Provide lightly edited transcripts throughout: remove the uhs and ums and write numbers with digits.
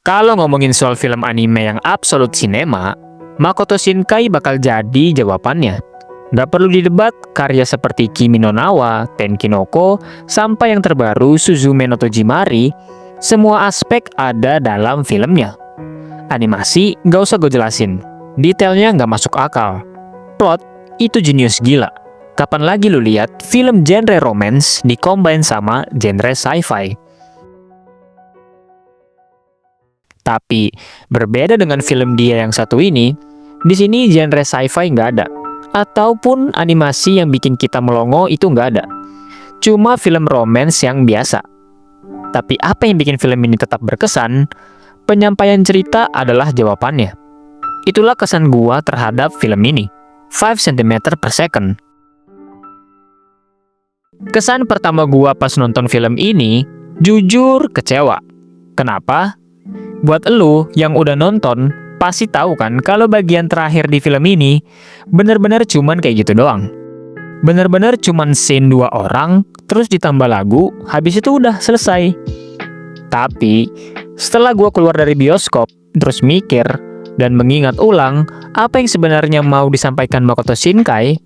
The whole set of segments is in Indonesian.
Kalau ngomongin soal film anime yang absolut cinema, Makoto Shinkai bakal jadi jawabannya. Nggak perlu didebat, karya seperti Kimi no Na wa, Tenkinoko, sampai yang terbaru Suzume no Tojimari, semua aspek ada dalam filmnya. Animasi nggak usah gue jelasin, detailnya nggak masuk akal. Plot itu jenius gila. Kapan lagi lu lihat film genre romance dicombine sama genre sci-fi? Tapi berbeda dengan film dia yang satu ini, di sini genre sci-fi nggak ada, ataupun animasi yang bikin kita melongo itu nggak ada. Cuma film romance yang biasa. Tapi apa yang bikin film ini tetap berkesan? Penyampaian cerita adalah jawabannya. Itulah kesan gua terhadap film ini. 5 cm per second. Kesan pertama gua pas nonton film ini, jujur kecewa. Kenapa? Buat elu yang udah nonton, pasti tahu kan kalau bagian terakhir di film ini bener-bener cuman kayak gitu doang. Bener-bener cuman scene 2 orang, terus ditambah lagu, habis itu udah selesai. Tapi, setelah gua keluar dari bioskop, terus mikir, dan mengingat ulang apa yang sebenarnya mau disampaikan Makoto Shinkai,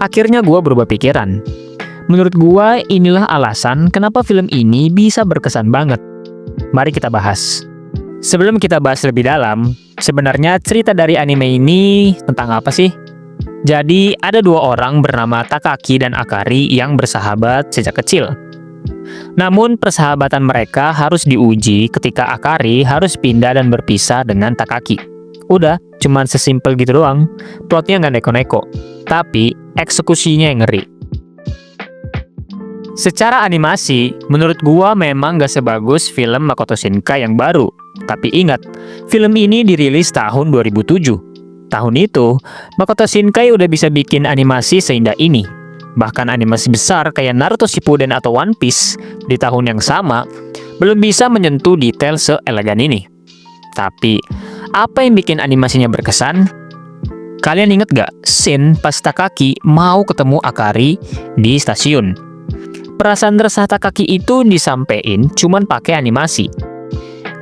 akhirnya gua berubah pikiran. Menurut gua, inilah alasan kenapa film ini bisa berkesan banget. Mari kita bahas. Sebelum kita bahas lebih dalam, sebenarnya cerita dari anime ini tentang apa sih? Jadi, ada 2 orang bernama Takaki dan Akari yang bersahabat sejak kecil. Namun, persahabatan mereka harus diuji ketika Akari harus pindah dan berpisah dengan Takaki. Udah, cuman sesimpel gitu doang. Plotnya nggak neko-neko, tapi eksekusinya yang ngeri. Secara animasi, menurut gua memang gak sebagus film Makoto Shinkai yang baru. Tapi ingat, film ini dirilis tahun 2007. Tahun itu, Makoto Shinkai udah bisa bikin animasi seindah ini. Bahkan animasi besar kayak Naruto Shippuden atau One Piece di tahun yang sama, belum bisa menyentuh detail seelegan ini. Tapi, apa yang bikin animasinya berkesan? Kalian inget gak scene pas Takaki mau ketemu Akari di stasiun? Perasaan resah Takaki itu disampein cuman pakai animasi.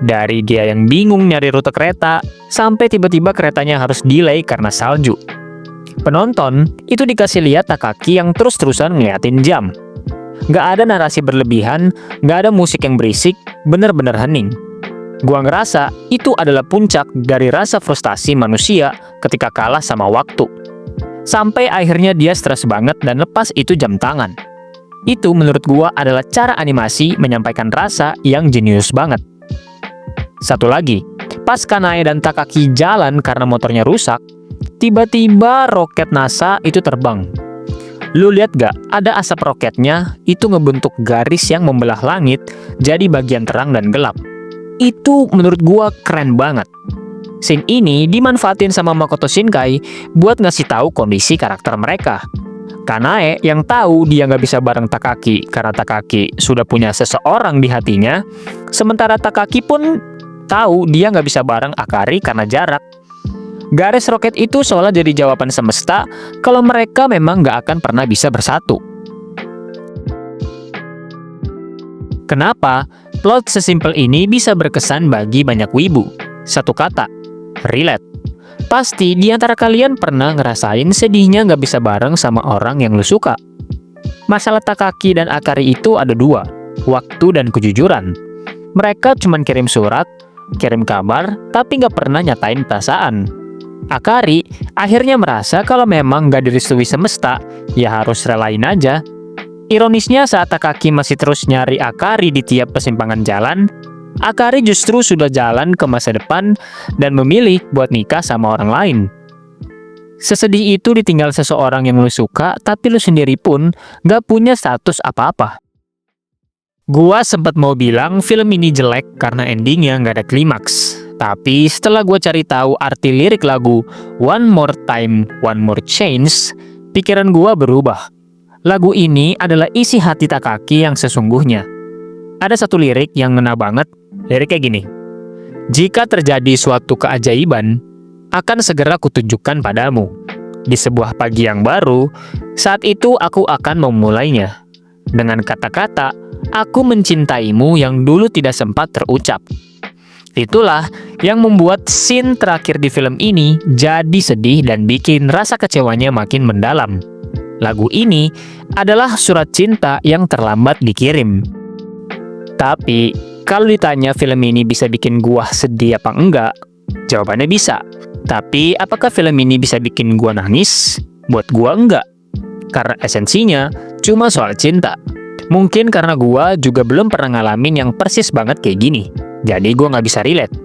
Dari dia yang bingung nyari rute kereta, sampai tiba-tiba keretanya harus delay karena salju. Penonton itu dikasih lihat Takaki yang terus-terusan ngeliatin jam. Nggak ada narasi berlebihan, nggak ada musik yang berisik, bener-bener hening. Gua ngerasa itu adalah puncak dari rasa frustasi manusia ketika kalah sama waktu. Sampai akhirnya dia stres banget dan lepas itu jam tangan. Itu menurut gua adalah cara animasi menyampaikan rasa yang jenius banget. Satu lagi, pas Kanae dan Takaki jalan karena motornya rusak, tiba-tiba roket NASA itu terbang. Lu lihat gak? Ada asap roketnya itu ngebentuk garis yang membelah langit jadi bagian terang dan gelap. Itu menurut gua keren banget. Scene ini dimanfaatin sama Makoto Shinkai buat ngasih tahu kondisi karakter mereka. Kanae yang tahu dia nggak bisa bareng Takaki karena Takaki sudah punya seseorang di hatinya, sementara Takaki pun tahu dia nggak bisa bareng Akari karena jarak. Garis roket itu seolah jadi jawaban semesta kalau mereka memang nggak akan pernah bisa bersatu. Kenapa plot sesimpel ini bisa berkesan bagi banyak wibu? Satu kata, relate. Pasti di antara kalian pernah ngerasain sedihnya nggak bisa bareng sama orang yang lu suka. Masalah Takaki dan Akari itu ada 2, waktu dan kejujuran. Mereka cuman kirim surat, kirim kabar, tapi nggak pernah nyatain perasaan. Akari akhirnya merasa kalau memang nggak direstui semesta, ya harus relain aja. Ironisnya saat Takaki masih terus nyari Akari di tiap persimpangan jalan, Akari justru sudah jalan ke masa depan dan memilih buat nikah sama orang lain. Sesedih itu ditinggal seseorang yang lu suka, tapi lu sendiri pun gak punya status apa-apa. Gua sempat mau bilang film ini jelek karena endingnya gak ada klimaks. Tapi setelah gua cari tahu arti lirik lagu One More Time, One More Chance, pikiran gua berubah. Lagu ini adalah isi hati Takaki yang sesungguhnya. Ada satu lirik yang ngena banget. Liriknya gini, jika terjadi suatu keajaiban, akan segera kutunjukkan padamu. Di sebuah pagi yang baru, saat itu aku akan memulainya. Dengan kata-kata, aku mencintaimu yang dulu tidak sempat terucap. Itulah yang membuat scene terakhir di film ini jadi sedih dan bikin rasa kecewanya makin mendalam. Lagu ini adalah surat cinta yang terlambat dikirim. Tapi, kalau ditanya film ini bisa bikin gua sedih apa enggak? Jawabannya bisa. Tapi, apakah film ini bisa bikin gua nangis? Buat gua enggak. Karena esensinya cuma soal cinta. Mungkin karena gua juga belum pernah ngalamin yang persis banget kayak gini. Jadi gua nggak bisa relate.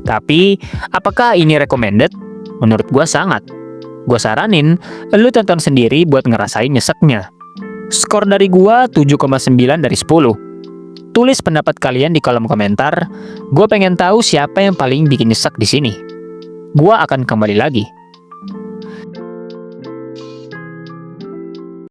Tapi, apakah ini recommended? Menurut gua sangat. Gua saranin, lu tonton sendiri buat ngerasain nyeseknya. Skor dari gua 7,9 dari 10. Tulis pendapat kalian di kolom komentar. Gua pengen tahu siapa yang paling bikin nyesek di sini. Gua akan kembali lagi.